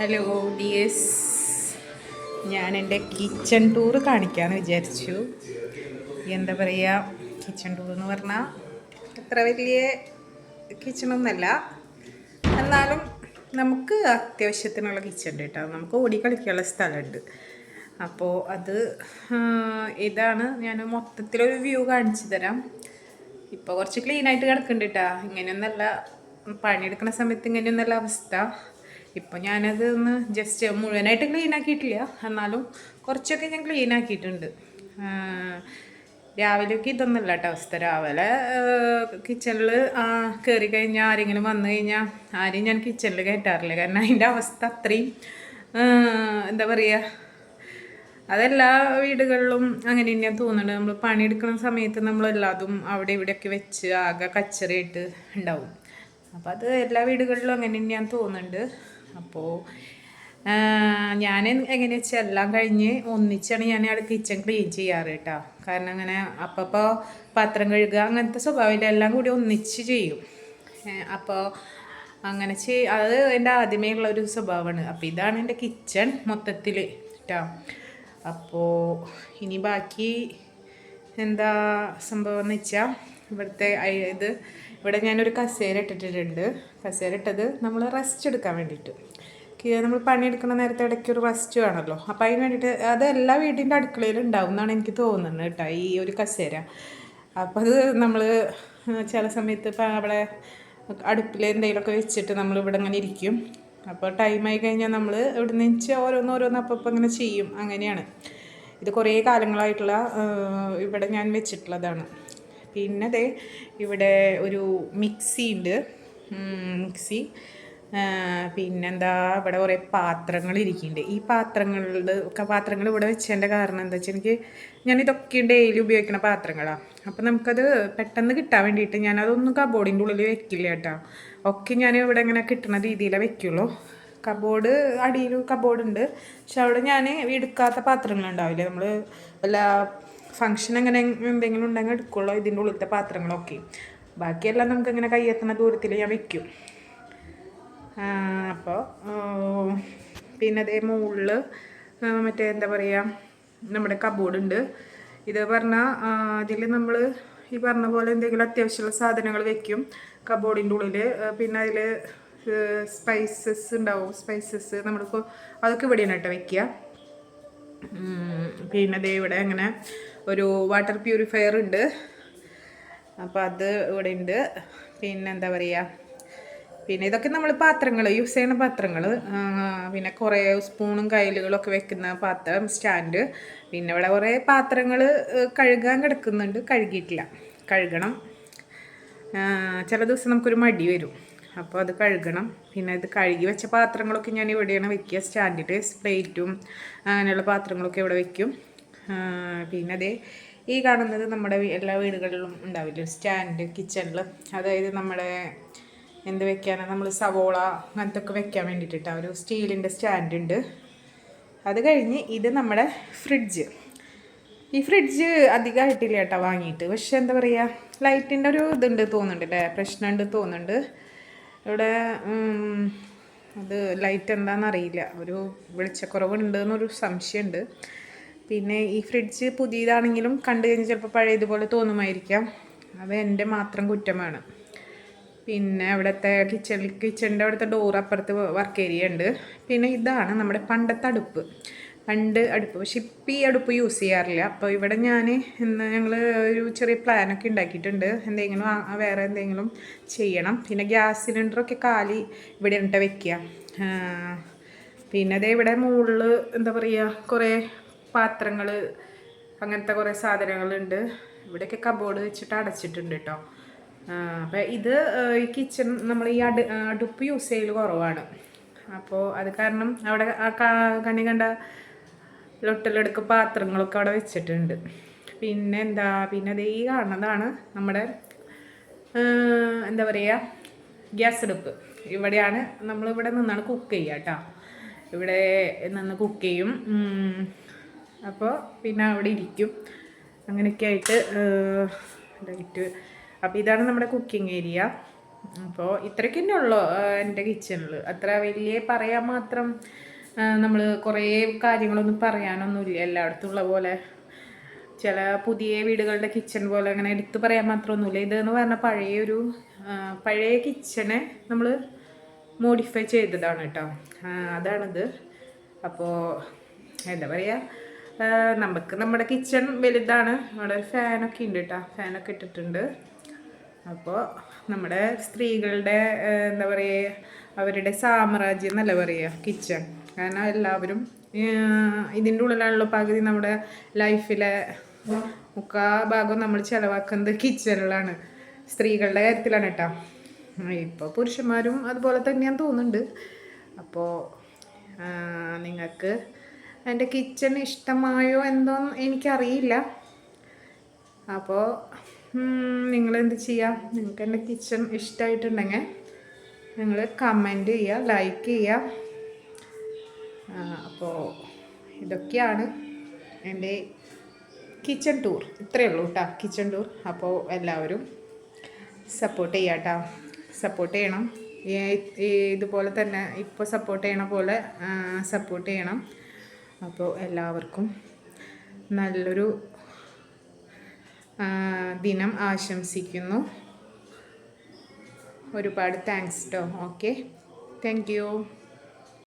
Hello dears, ഞാൻ എൻ്റെ kitchen tour കാണിക്കാമെന്ന് വിചാരിച്ചു. എന്താ പറയുക, കിച്ചൺ ടൂർ എന്ന് പറഞ്ഞാൽ അത്ര വലിയ കിച്ചണൊന്നല്ല, എന്നാലും നമുക്ക് അത്യാവശ്യത്തിനുള്ള കിച്ചൺ ഉണ്ട് കേട്ടോ. നമുക്ക് ഓടി കളിക്കാനുള്ള സ്ഥലമുണ്ട്. അപ്പോൾ അത് ഇതാണ്. ഞാൻ മൊത്തത്തിലൊരു വ്യൂ കാണിച്ചു തരാം. ഇപ്പോൾ കുറച്ച് ക്ലീനായിട്ട് കിടക്കുന്നുണ്ട് കേട്ടോ. ഇങ്ങനെയൊന്നല്ല പണിയെടുക്കുന്ന സമയത്ത്, ഇങ്ങനെയൊന്നല്ല അവസ്ഥ. ഇപ്പോൾ ഞാനത് ഒന്ന് ജസ്റ്റ് മുഴുവനായിട്ട് ക്ലീൻ ആക്കിയിട്ടില്ല, എന്നാലും കുറച്ചൊക്കെ ഞാൻ ക്ലീൻ ആക്കിയിട്ടുണ്ട്. രാവിലെയൊക്കെ ഇതൊന്നുമല്ല കേട്ടോ അവസ്ഥ. രാവിലെ കിച്ചണിൽ കയറി കഴിഞ്ഞാൽ ആരെങ്കിലും വന്നു കഴിഞ്ഞാൽ ആരെയും ഞാൻ കിച്ചണിൽ കയറ്റാറില്ല. കാരണം അതിൻ്റെ അവസ്ഥ അത്രയും എന്താ പറയുക, അതെല്ലാ വീടുകളിലും അങ്ങനെ തന്നെയാണ് തോന്നുന്നുണ്ട്. നമ്മൾ പണിയെടുക്കുന്ന സമയത്ത് നമ്മളെല്ലാതും അവിടെ ഇവിടെയൊക്കെ വെച്ച് ആകെ കച്ചറയായിട്ട് ഉണ്ടാവും. അപ്പോൾ അത് എല്ലാ വീടുകളിലും അങ്ങനെ തന്നെയാണ് തോന്നുന്നുണ്ട്. അപ്പോൾ ഞാൻ എങ്ങനെയാ വെച്ചാൽ എല്ലാം കഴിഞ്ഞ് ഒന്നിച്ചാണ് ഞാൻ അവിടെ കിച്ചൺ ക്ലീൻ ചെയ്യാറ് കേട്ടോ. കാരണം അങ്ങനെ അപ്പോൾ പാത്രം കഴുകുക അങ്ങനത്തെ സ്വഭാവമില്ല, എല്ലാം കൂടി ഒന്നിച്ച് ചെയ്യും. അപ്പോൾ അങ്ങനെ അത് എൻ്റെ ആദ്യമേ ഉള്ളൊരു സ്വഭാവമാണ്. അപ്പോൾ ഇതാണ് എൻ്റെ കിച്ചൺ മൊത്തത്തിൽ കേട്ടോ. അപ്പോൾ ഇനി ബാക്കി എന്താ സംഭവം എന്ന് വെച്ചാൽ, ഇവിടുത്തെ ഇവിടെ ഞാനൊരു കസേര ഇട്ടിട്ടുണ്ട്. കസേര ഇട്ടത് നമ്മൾ റെസ്റ്റ് എടുക്കാൻ വേണ്ടിയിട്ട്. നമ്മൾ പണിയെടുക്കുന്ന നേരത്തെ ഇടയ്ക്കൊരു റെസ്റ്റ് വേണമല്ലോ. അപ്പോൾ അതിന് വേണ്ടിയിട്ട് അത് എല്ലാ വീടിൻ്റെ അടുക്കളയിൽ ഉണ്ടാവും എന്നാണ് എനിക്ക് തോന്നുന്നത് കേട്ടോ, ഈ ഒരു കസേര. അപ്പോൾ അത് നമ്മൾ ചില സമയത്ത് ഇപ്പം അവിടെ അടുപ്പിൽ എന്തെങ്കിലുമൊക്കെ വെച്ചിട്ട് നമ്മൾ ഇവിടെ ഇങ്ങനെ ഇരിക്കും. അപ്പോൾ ടൈമായി കഴിഞ്ഞാൽ നമ്മൾ ഇവിടെ നിന്ന് ഓരോന്ന് അപ്പം ഇങ്ങനെ ചെയ്യും. അങ്ങനെയാണ്. ഇത് കുറേ കാലങ്ങളായിട്ടുള്ള ഇവിടെ ഞാൻ വെച്ചിട്ടുള്ളതാണ്. പിന്നെ ദേ ഇവിടെ ഒരു മിക്സി ഉണ്ട്, മിക്സി. പിന്നെന്താ, ഇവിടെ കുറേ പാത്രങ്ങൾ ഇരിക്കുന്നുണ്ട്. ഈ പാത്രങ്ങൾ ഇവിടെ വെച്ചതിൻ്റെ കാരണം എന്താ വെച്ചാൽ, ഞാനിതൊക്കെ ഡെയിലി ഉപയോഗിക്കുന്ന പാത്രങ്ങളാണ്. അപ്പം നമുക്കത് പെട്ടെന്ന് കിട്ടാൻ വേണ്ടിയിട്ട് ഞാനതൊന്നും കബോർഡിൻ്റെ ഉള്ളിൽ വെക്കില്ല കേട്ടോ. ഒക്കെ ഞാൻ ഇവിടെ ഇങ്ങനെ കിട്ടുന്ന രീതിയിലേ വെക്കുള്ളൂ. കബോർഡ് അടിയിൽ കബോർഡുണ്ട്, പക്ഷെ അവിടെ ഞാൻ എടുക്കാത്ത പാത്രങ്ങളുണ്ടാവില്ലേ, നമ്മൾ വല്ല ഫങ്ഷൻ അങ്ങനെ എന്തെങ്കിലും ഉണ്ടെങ്കിൽ എടുക്കുള്ളൂ ഇതിൻ്റെ ഉള്ളിലത്തെ പാത്രങ്ങളൊക്കെ. ബാക്കിയെല്ലാം നമുക്കിങ്ങനെ കയ്യെത്തുന്ന ദൂരത്തിൽ ഞാൻ വയ്ക്കും. അപ്പോൾ പിന്നെ അതേ മുകളിൽ മറ്റേ എന്താ പറയുക, നമ്മുടെ കബോർഡുണ്ട്. ഇത് പറഞ്ഞാൽ അതിൽ നമ്മൾ ഈ പറഞ്ഞ പോലെ എന്തെങ്കിലും അത്യാവശ്യമുള്ള സാധനങ്ങൾ വയ്ക്കും കബോർഡിൻ്റെ ഉള്ളിൽ. പിന്നെ അതിൽ സ്പൈസസ് ഉണ്ടാവും, സ്പൈസസ് നമ്മളിപ്പോൾ അതൊക്കെ ഇവിടെയാണ് കേട്ടോ വയ്ക്കുക. പിന്നെ ദേ ഇവിടെ അങ്ങനെ ഒരു വാട്ടർ പ്യൂരിഫയർ ഉണ്ട്, അപ്പോൾ അത് ഇവിടെ ഉണ്ട്. പിന്നെ എന്താ പറയുക, പിന്നെ ഇതൊക്കെ നമ്മൾ പാത്രങ്ങൾ യൂസ് ചെയ്യുന്ന പാത്രങ്ങൾ. പിന്നെ കുറേ സ്പൂണും കയ്യിലുകളൊക്കെ വെക്കുന്ന പാത്രം സ്റ്റാൻഡ്. പിന്നെ ഇവിടെ കുറേ പാത്രങ്ങൾ കഴുകാൻ കിടക്കുന്നുണ്ട്, കഴുകിയിട്ടില്ല, കഴുകണം. ചില ദിവസം നമുക്കൊരു മടി വരും, അപ്പോൾ അത് കഴുകണം. പിന്നെ ഇത് കഴുകി വെച്ച പാത്രങ്ങളൊക്കെ ഞാൻ ഇവിടെയാണ് വെക്കുക, സ്റ്റാൻഡിൽ. പ്ലേറ്റും അങ്ങനെയുള്ള പാത്രങ്ങളൊക്കെ ഇവിടെ വയ്ക്കും. പിന്നെ അതേ ഈ കാണുന്നത് നമ്മുടെ എല്ലാ വീടുകളിലും ഉണ്ടാവില്ല സ്റ്റാൻഡ് കിച്ചണിൽ. അതായത് നമ്മുടെ എന്ത് വെക്കാനാണ്, നമ്മൾ സവോള അങ്ങനത്തെ ഒക്കെ വെക്കാൻ വേണ്ടിയിട്ടാണ് ഒരു സ്റ്റീലിൻ്റെ സ്റ്റാൻഡ് ഉണ്ട്. അത് കഴിഞ്ഞ് ഇത് നമ്മുടെ ഫ്രിഡ്ജ്. ഈ ഫ്രിഡ്ജ് അധികമായിട്ടില്ല കേട്ടോ വാങ്ങിയിട്ട്, പക്ഷെ എന്താ പറയുക, ലൈറ്റിൻ്റെ ഒരു ഇതുണ്ട് തോന്നുന്നുണ്ട് അല്ലേ, പ്രശ്നമുണ്ട് തോന്നുന്നുണ്ട് ഇവിടെ. അത് ലൈറ്റ് എന്താണെന്നറിയില്ല, ഒരു വെളിച്ചക്കുറവുണ്ടെന്നൊരു സംശയമുണ്ട്. പിന്നെ ഈ ഫ്രിഡ്ജ് പുതിയതാണെങ്കിലും കണ്ടു കഴിഞ്ഞാൽ ചിലപ്പോൾ പഴയതുപോലെ തോന്നുമായിരിക്കാം, അത് എൻ്റെ മാത്രം കുറ്റമാണ്. പിന്നെ അവിടുത്തെ കിച്ചണിൻ്റെ അവിടുത്തെ ഡോർ അപ്പുറത്ത് വർക്ക് ഏരിയ ഉണ്ട്. പിന്നെ ഇതാണ് നമ്മുടെ പണ്ടത്തെ അടുപ്പ്, പക്ഷെ ഇപ്പം ഈ അടുപ്പ് യൂസ് ചെയ്യാറില്ല. അപ്പോൾ ഇവിടെ ഞങ്ങൾ ഒരു ചെറിയ പ്ലാനൊക്കെ ഉണ്ടാക്കിയിട്ടുണ്ട്, എന്തെങ്കിലും വേറെ എന്തെങ്കിലും ചെയ്യണം. പിന്നെ ഗ്യാസ് സിലിണ്ടറൊക്കെ കാലി ഇവിടെ ഇട്ട് വെക്കുക. പിന്നെ അതേ ഇവിടെ മുകളിൽ എന്താ പറയുക, കുറേ പാത്രങ്ങൾ അങ്ങനത്തെ കുറേ സാധനങ്ങളുണ്ട്. ഇവിടെയൊക്കെ കബോർഡ് വെച്ചിട്ട് അടച്ചിട്ടുണ്ട് കേട്ടോ. അപ്പോൾ ഇത് ഈ കിച്ചൺ നമ്മൾ ഈ അടുപ്പ് യൂസ് ചെയ്യൽ കുറവാണ്. അപ്പോൾ അത് കാരണം അവിടെ കണ്ണി കണ്ട ലൊട്ടലെടുക്ക് പാത്രങ്ങളൊക്കെ അവിടെ വെച്ചിട്ടുണ്ട്. പിന്നെ അത് ഈ കാണുന്നതാണ് നമ്മുടെ എന്താ പറയുക, ഗ്യാസ് അടുപ്പ്. ഇവിടെയാണ് നമ്മളിവിടെ നിന്നാണ് കുക്ക് ചെയ്യുക കേട്ടോ, ഇവിടെ നിന്ന് കുക്ക് ചെയ്യും. അപ്പോൾ പിന്നെ അവിടെ ഇരിക്കും, അങ്ങനെയൊക്കെ ആയിട്ട് ലൈറ്റ്. അപ്പോൾ ഇതാണ് നമ്മുടെ കുക്കിംഗ് ഏരിയ. അപ്പോൾ ഇത്രയ്ക്ക് തന്നെ ഉള്ളൂ എൻ്റെ കിച്ചണിൽ. അത്ര വലിയ പറയാൻ മാത്രം നമ്മൾ കുറേ കാര്യങ്ങളൊന്നും പറയാനൊന്നുമില്ല. എല്ലായിടത്തും ഉള്ള പോലെ ചില പുതിയ വീടുകളുടെ കിച്ചൺ പോലെ അങ്ങനെ എടുത്തു പറയാൻ മാത്രമൊന്നുമില്ല. ഇതെന്ന് പറഞ്ഞാൽ പഴയ കിച്ചണെ നമ്മൾ മോഡിഫൈ ചെയ്തതാണ് കേട്ടോ. അതാണിത്. അപ്പോൾ എന്താ പറയുക, നമുക്ക് നമ്മുടെ കിച്ചൺ വലുതാണ്. അവിടെ ഫാനൊക്കെ ഉണ്ട് കേട്ടോ, ഫാനൊക്കെ ഇട്ടിട്ടുണ്ട്. അപ്പോൾ നമ്മുടെ സ്ത്രീകളുടെ എന്താ പറയുക, അവരുടെ സാമ്രാജ്യം എന്നല്ല പറയുക കിച്ചൺ. കാരണം എല്ലാവരും ഇതിൻ്റെ ഉള്ളിലാണല്ലോ പകുതി നമ്മുടെ ലൈഫിലെ ഭാഗം നമ്മൾ ചിലവാക്കുന്നത് കിച്ചണിലാണ്, സ്ത്രീകളുടെ കാര്യത്തിലാണ് കേട്ടോ. ഇപ്പോൾ പുരുഷന്മാരും അതുപോലെ തന്നെയാന്ന് തോന്നുന്നുണ്ട്. അപ്പോൾ നിങ്ങൾക്ക് എൻ്റെ കിച്ചൺ ഇഷ്ടമായോ എന്തോന്ന് എനിക്കറിയില്ല. അപ്പോൾ നിങ്ങളെന്ത് ചെയ്യുക, നിങ്ങൾക്ക് എൻ്റെ കിച്ചൺ ഇഷ്ടമായിട്ടുണ്ടെങ്കിൽ നിങ്ങൾ കമൻറ്റ് ചെയ്യുക, ലൈക്ക് ചെയ്യുക. അപ്പോൾ ഇതൊക്കെയാണ് എൻ്റെ കിച്ചൺ ടൂർ. ഇത്രയേ ഉള്ളൂ കേട്ടോ കിച്ചൺ ടൂർ. അപ്പോൾ എല്ലാവരും സപ്പോർട്ട് ചെയ്യുക കേട്ടോ, സപ്പോർട്ട് ചെയ്യണം. ഇതുപോലെ തന്നെ ഇപ്പോൾ സപ്പോർട്ട് ചെയ്യണ പോലെ സപ്പോർട്ട് ചെയ്യണം. അപ്പോൾ എല്ലാവർക്കും നല്ലൊരു ദിനം ആശംസിക്കുന്നു. ഒരുപാട് താങ്ക്സ് കേട്ടോ. Okay, thank you.